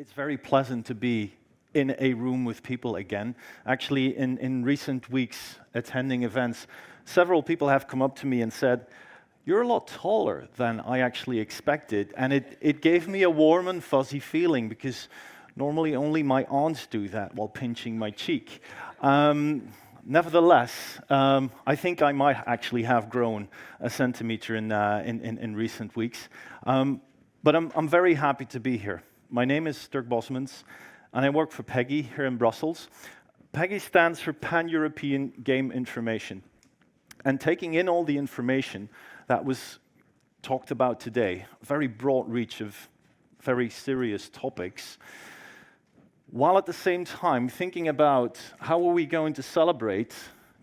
It's very pleasant to be in a room with people again. Actually, in recent weeks, attending events, several people have come up to me and said, "You're a lot taller than I actually expected." And it gave me a warm and fuzzy feeling, because normally only my aunts do that while pinching my cheek. Nevertheless, I think I might actually have grown a centimeter in recent weeks. But I'm very happy to be here. My name is Dirk Bosmans, and I work for PEGI here in Brussels. PEGI stands for Pan-European Game Information. And taking in all the information that was talked about today, a very broad reach of very serious topics, while at the same time thinking about how are we going to celebrate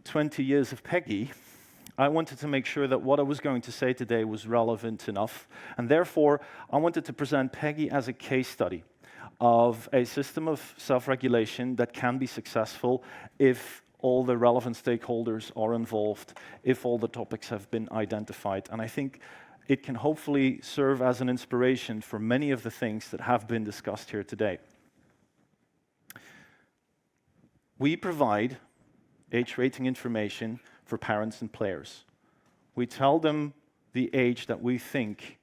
20 years of PEGI, I wanted to make sure that what I was going to say today was relevant enough, and therefore I wanted to present PEGI as a case study of a system of self-regulation that can be successful if all the relevant stakeholders are involved, if all the topics have been identified. And I think it can hopefully serve as an inspiration for many of the things that have been discussed here today. We provide age rating information for parents and players. We tell them the age that we think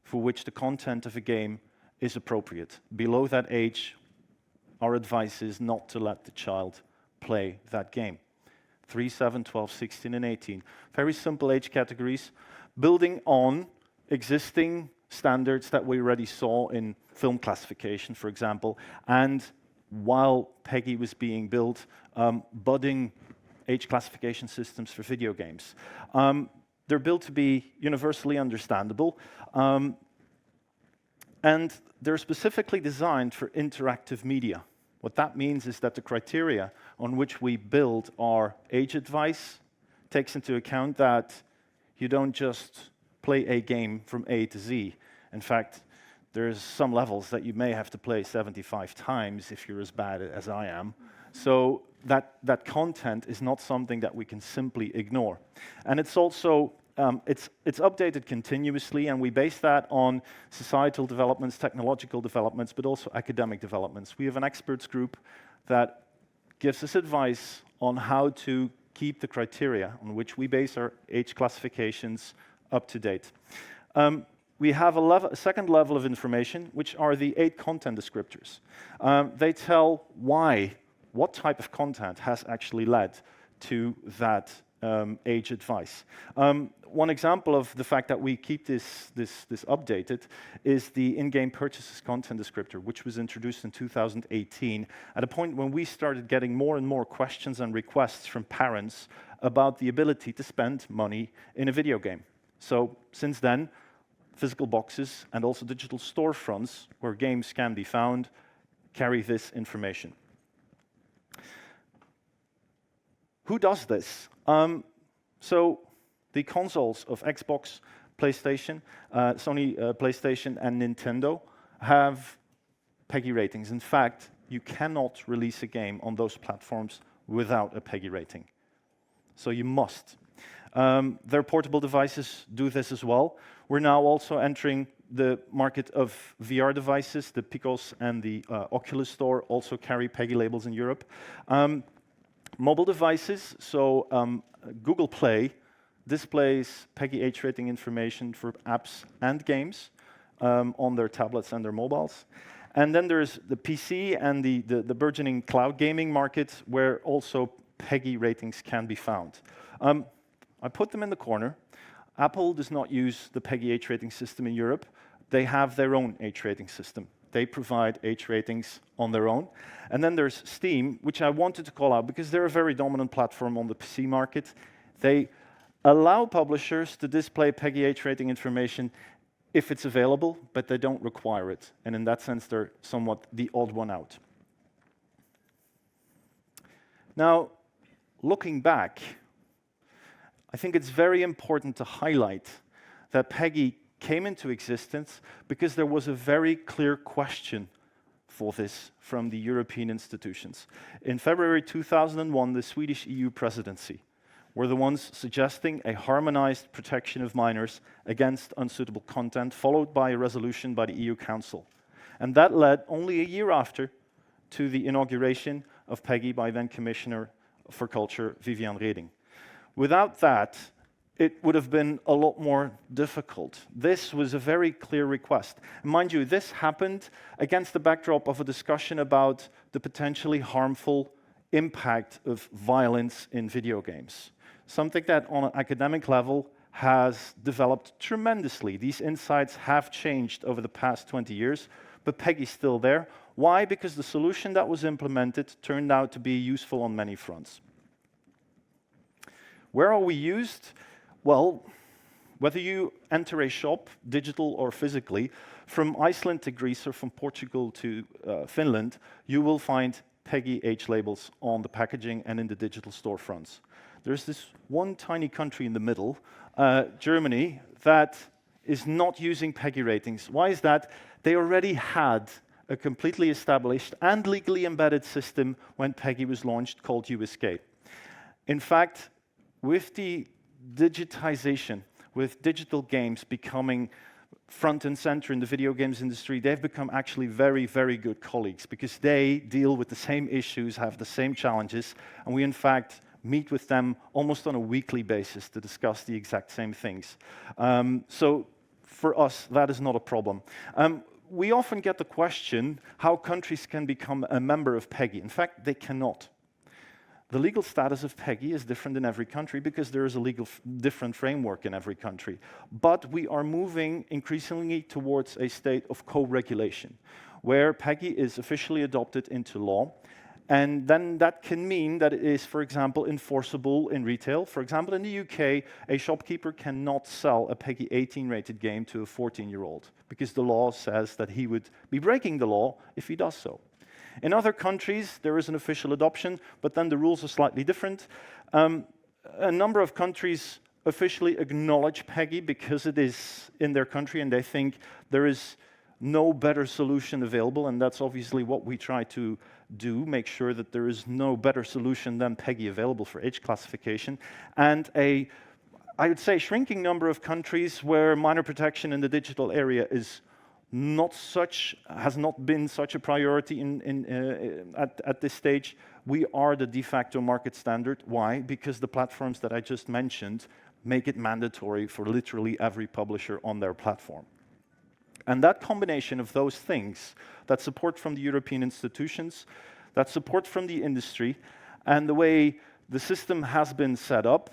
for which the content of a game is appropriate. Below that age, our advice is not to let the child play that game. 3, 7, 12, 16, and 18. Very simple age categories, building on existing standards that we already saw in film classification, for example, and while PEGI was being built, budding age classification systems for video games. They're built to be universally understandable, and they're specifically designed for interactive media. What that means is that the criteria on which we build our age advice takes into account that you don't just play a game from A to Z. In fact, there's some levels that you may have to play 75 times if you're as bad as I am. So that content is not something that we can simply ignore. And it's also, it's updated continuously, and we base that on societal developments, technological developments, but also academic developments. We have an experts group that gives us advice on how to keep the criteria on which we base our age classifications up to date. We have a second level of information, which are the 8 content descriptors. They tell what type of content has actually led to that age advice. One example of the fact that we keep this updated is the in-game purchases content descriptor, which was introduced in 2018, at a point when we started getting more and more questions and requests from parents about the ability to spend money in a video game. So since then, physical boxes and also digital storefronts where games can be found carry this information. Who does this? So the consoles of Xbox, PlayStation, Sony PlayStation, and Nintendo have PEGI ratings. In fact, you cannot release a game on those platforms without a PEGI rating. So you must. Their portable devices do this as well. We're now also entering the market of VR devices. The Picos and the Oculus Store also carry PEGI labels in Europe. Mobile devices, so Google Play displays PEGI age rating information for apps and games on their tablets and their mobiles. And then there's the PC and the burgeoning cloud gaming market, where also PEGI ratings can be found. I put them in the corner. Apple does not use the PEGI age rating system in Europe. They have their own age rating system. They provide age ratings on their own. And then there's Steam, which I wanted to call out because they're a very dominant platform on the PC market. They allow publishers to display PEGI age rating information if it's available, but they don't require it. And in that sense, they're somewhat the odd one out. Now, looking back, I think it's very important to highlight that PEGI came into existence because there was a very clear question for this from the European institutions. In February 2001, the Swedish EU presidency were the ones suggesting a harmonized protection of minors against unsuitable content, followed by a resolution by the EU Council. And that led, only a year after, to the inauguration of PEGI by then Commissioner for Culture, Viviane Reding. Without that, it would have been a lot more difficult. This was a very clear request. And mind you, this happened against the backdrop of a discussion about the potentially harmful impact of violence in video games. Something that on an academic level has developed tremendously. These insights have changed over the past 20 years, but PEGI's still there. Why? Because the solution that was implemented turned out to be useful on many fronts. Where are we used? Well, whether you enter a shop, digital or physically, from Iceland to Greece or from Portugal to Finland, you will find PEGI age labels on the packaging and in the digital storefronts. There's this one tiny country in the middle, Germany, that is not using PEGI ratings. Why is that? They already had a completely established and legally embedded system when PEGI was launched called USK. In fact, with the digitization, with digital games becoming front and center in the video games industry, they've become actually very, very good colleagues because they deal with the same issues, have the same challenges, and we in fact meet with them almost on a weekly basis to discuss the exact same things. So for us, that is not a problem. We often get the question how countries can become a member of PEGI. In fact, they cannot. The legal status of PEGI is different in every country because there is a different framework in every country. But we are moving increasingly towards a state of co-regulation, where PEGI is officially adopted into law. And then that can mean that it is, for example, enforceable in retail. For example, in the UK, a shopkeeper cannot sell a PEGI 18 rated game to a 14-year-old because the law says that he would be breaking the law if he does so. In other countries, there is an official adoption, but then the rules are slightly different. A number of countries officially acknowledge PEGI because it is in their country and they think there is no better solution available, and that's obviously what we try to do, make sure that there is no better solution than PEGI available for age classification. And I would say, shrinking number of countries where minor protection in the digital area is has not been such a priority at this stage. We are the de facto market standard. Why? Because the platforms that I just mentioned make it mandatory for literally every publisher on their platform. And that combination of those things, that support from the European institutions, that support from the industry, and the way the system has been set up,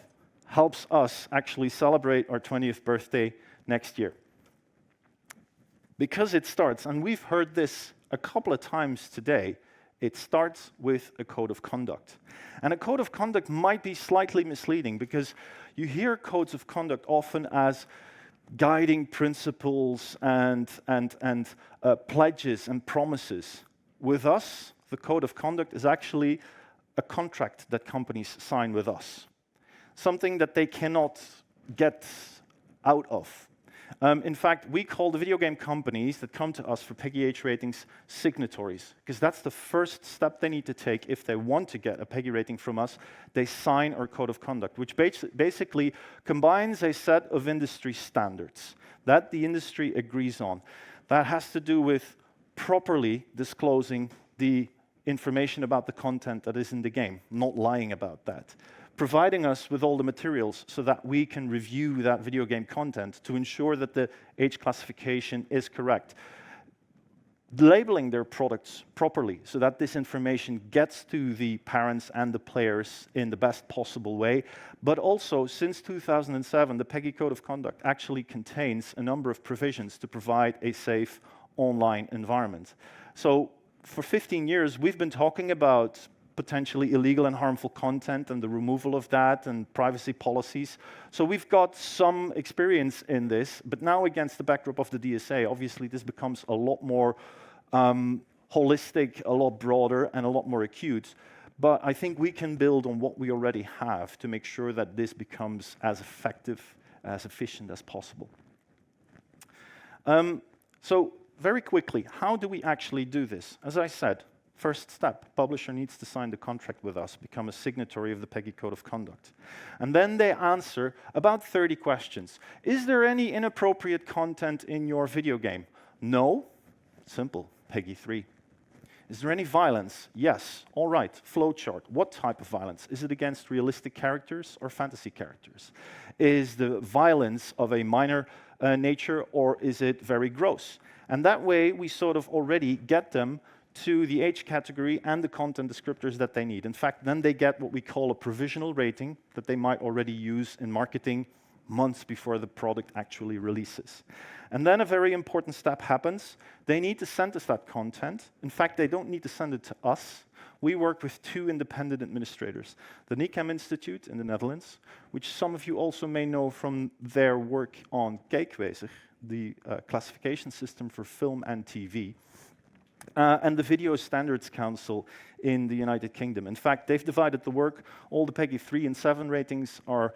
helps us actually celebrate our 20th birthday next year. Because it starts, and we've heard this a couple of times today, it starts with a code of conduct. And a code of conduct might be slightly misleading because you hear codes of conduct often as guiding principles and pledges and promises. With us, the code of conduct is actually a contract that companies sign with us, something that they cannot get out of. In fact, we call the video game companies that come to us for PEGI age ratings signatories, because that's the first step they need to take if they want to get a PEGI rating from us. They sign our code of conduct, which basically combines a set of industry standards that the industry agrees on. That has to do with properly disclosing the information about the content that is in the game, not lying about that. Providing us with all the materials so that we can review that video game content to ensure that the age classification is correct. Labeling their products properly so that this information gets to the parents and the players in the best possible way. But also, since 2007, the PEGI Code of Conduct actually contains a number of provisions to provide a safe online environment. So for 15 years, we've been talking about potentially illegal and harmful content and the removal of that and privacy policies. So we've got some experience in this, but now against the backdrop of the DSA, obviously this becomes a lot more holistic, a lot broader, and a lot more acute. But I think we can build on what we already have to make sure that this becomes as effective, as efficient as possible. So very quickly, how do we actually do this? As I said, first step, publisher needs to sign the contract with us, become a signatory of the PEGI Code of Conduct. And then they answer about 30 questions. Is there any inappropriate content in your video game? No? Simple. PEGI 3. Is there any violence? Yes. All right. Flowchart. What type of violence? Is it against realistic characters or fantasy characters? Is the violence of a minor nature, or is it very gross? And that way, we sort of already get them to the age category and the content descriptors that they need. In fact, then they get what we call a provisional rating that they might already use in marketing months before the product actually releases. And then a very important step happens. They need to send us that content. In fact, they don't need to send it to us. We work with two independent administrators, the NICAM Institute in the Netherlands, which some of you also may know from their work on Kijkwijzer, the classification system for film and TV, and the Video Standards Council in the United Kingdom. In fact, they've divided the work. All the PEGI 3 and 7 ratings are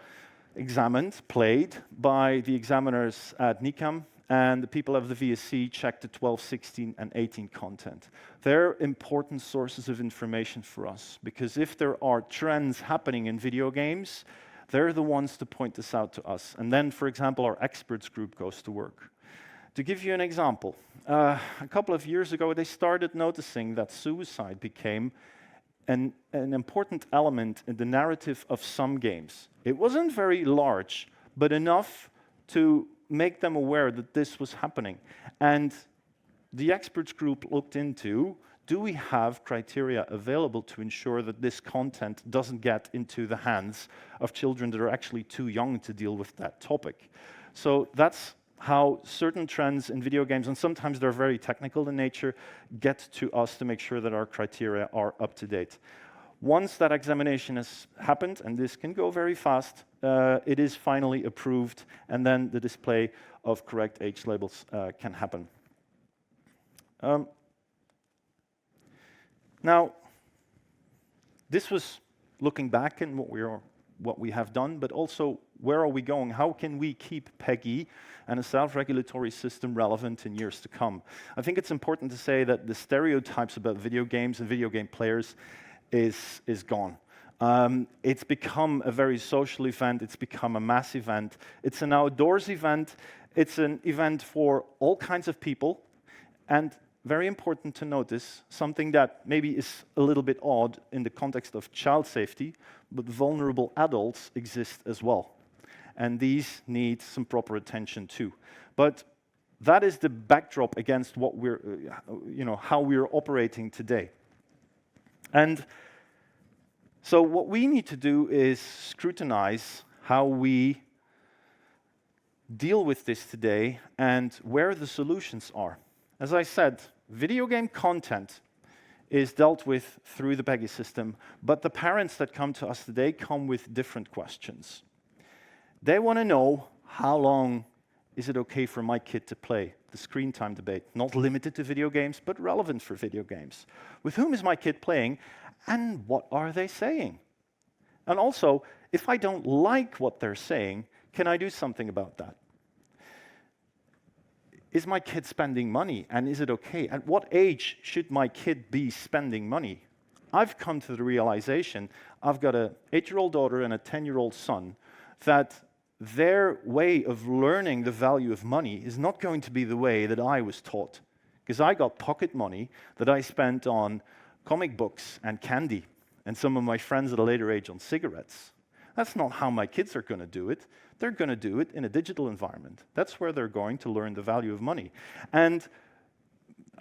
examined, played by the examiners at NICAM, and the people of the VSC check the 12, 16, and 18 content. They're important sources of information for us, because if there are trends happening in video games, they're the ones to point this out to us. And then, for example, our experts group goes to work. To give you an example, a couple of years ago, they started noticing that suicide became an important element in the narrative of some games. It wasn't very large, but enough to make them aware that this was happening. And the experts group looked into, do we have criteria available to ensure that this content doesn't get into the hands of children that are actually too young to deal with that topic? So that's how certain trends in video games, and sometimes they're very technical in nature, get to us to make sure that our criteria are up to date. Once that examination has happened, and this can go very fast, it is finally approved, and then the display of correct age labels can happen. Now, this was looking back in what we have done, but also where are we going? How can we keep PEGI and a self-regulatory system relevant in years to come? I think it's important to say that the stereotypes about video games and video game players is gone. It's become a very social event. It's become a mass event. It's an outdoors event. It's an event for all kinds of people. And very important to notice, something that maybe is a little bit odd in the context of child safety, but vulnerable adults exist as well. And these need some proper attention too. But that is the backdrop against what we're, how we're operating today. And so what we need to do is scrutinize how we deal with this today and where the solutions are. As I said, video game content is dealt with through the PEGI system, but the parents that come to us today come with different questions. They want to know, how long is it okay for my kid to play? The screen time debate, not limited to video games, but relevant for video games. With whom is my kid playing, and what are they saying? And also, if I don't like what they're saying, can I do something about that? Is my kid spending money, and is it okay? At what age should my kid be spending money? I've come to the realization, I've got an 8-year-old daughter and a 10-year-old son, that their way of learning the value of money is not going to be the way that I was taught. Because I got pocket money that I spent on comic books and candy, and some of my friends at a later age on cigarettes. That's not how my kids are going to do it. They're going to do it in a digital environment. That's where they're going to learn the value of money. And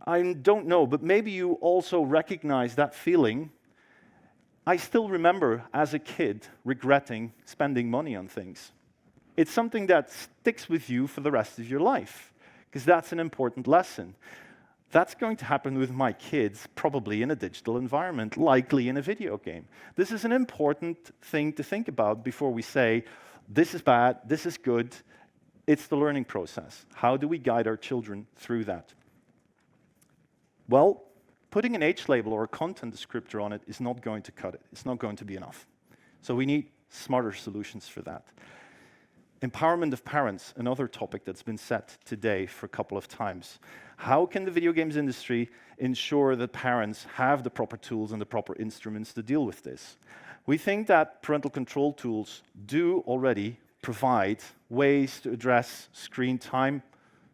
I don't know, but maybe you also recognize that feeling. I still remember as a kid regretting spending money on things. It's something that sticks with you for the rest of your life, because that's an important lesson. That's going to happen with my kids, probably in a digital environment, likely in a video game. This is an important thing to think about before we say, this is bad, this is good. It's the learning process. How do we guide our children through that? Well, putting an age label or a content descriptor on it is not going to cut it. It's not going to be enough. So we need smarter solutions for that. Empowerment of parents, another topic that's been set today for a couple of times. How can the video games industry ensure that parents have the proper tools and the proper instruments to deal with this? We think that parental control tools do already provide ways to address screen time,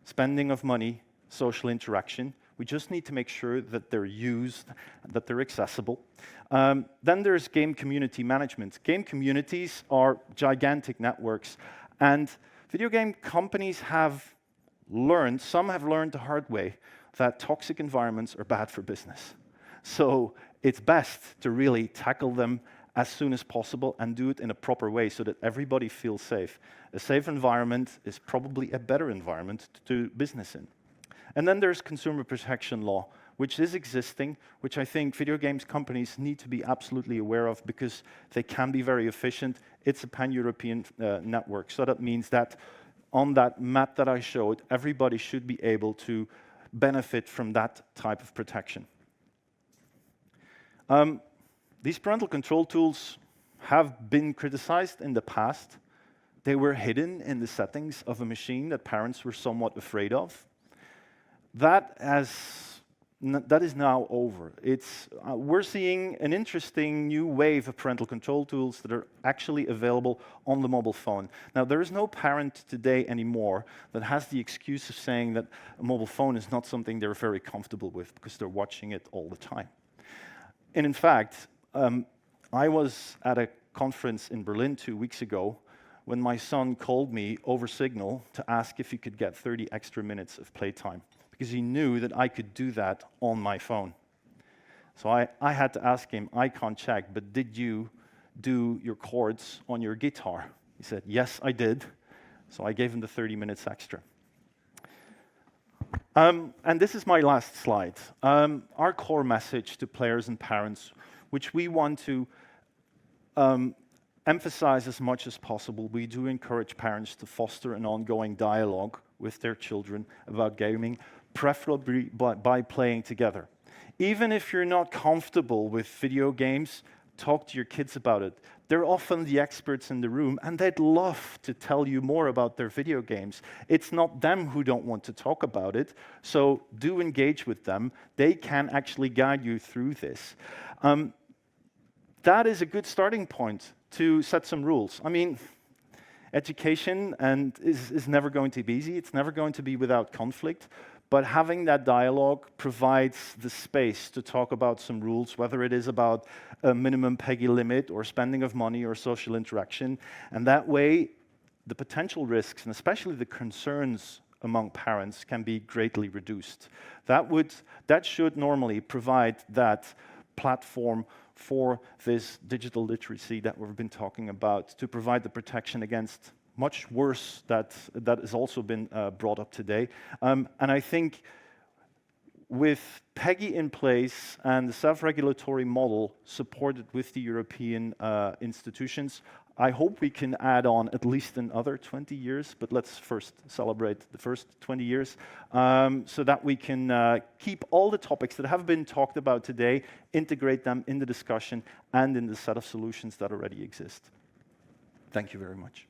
spending of money, social interaction. We just need to make sure that they're used, that they're accessible. Then there's game community management. Game communities are gigantic networks, and video game companies have learned, some have learned the hard way, that toxic environments are bad for business. So it's best to really tackle them as soon as possible and do it in a proper way so that everybody feels safe. A safe environment is probably a better environment to do business in. And then there's consumer protection law, which is existing, which I think video games companies need to be absolutely aware of because they can be very efficient. It's a pan-European network, so that means that on that map that I showed, everybody should be able to benefit from that type of protection. These parental control tools have been criticized in the past. They were hidden in the settings of a machine that parents were somewhat afraid of. That is now over. We're seeing an interesting new wave of parental control tools that are actually available on the mobile phone. Now, there is no parent today anymore that has the excuse of saying that a mobile phone is not something they're very comfortable with because they're watching it all the time. And in fact, I was at a conference in Berlin 2 weeks ago when my son called me over Signal to ask if he could get 30 extra minutes of playtime, because he knew that I could do that on my phone. So I had to ask him, I can't check, but did you do your chords on your guitar? He said, yes, I did. So I gave him the 30 minutes extra. And this is my last slide. Our core message to players and parents, which we want to emphasize as much as possible. We do encourage parents to foster an ongoing dialogue with their children about gaming, preferably by playing together. Even if you're not comfortable with video games, talk to your kids about it. They're often the experts in the room, and they'd love to tell you more about their video games. It's not them who don't want to talk about it, so do engage with them. They can actually guide you through this. That is a good starting point to set some rules. I mean, education is never going to be easy. It's never going to be without conflict. But having that dialogue provides the space to talk about some rules, whether it is about a minimum PEGI limit or spending of money or social interaction. And that way, the potential risks, and especially the concerns among parents, can be greatly reduced. That should normally provide that platform for this digital literacy that we've been talking about, to provide the protection against much worse that has also been brought up today. And I think with PEGI in place and the self-regulatory model supported with the European institutions, I hope we can add on at least another 20 years, but let's first celebrate the first 20 years, so that we can keep all the topics that have been talked about today, integrate them in the discussion and in the set of solutions that already exist. Thank you very much.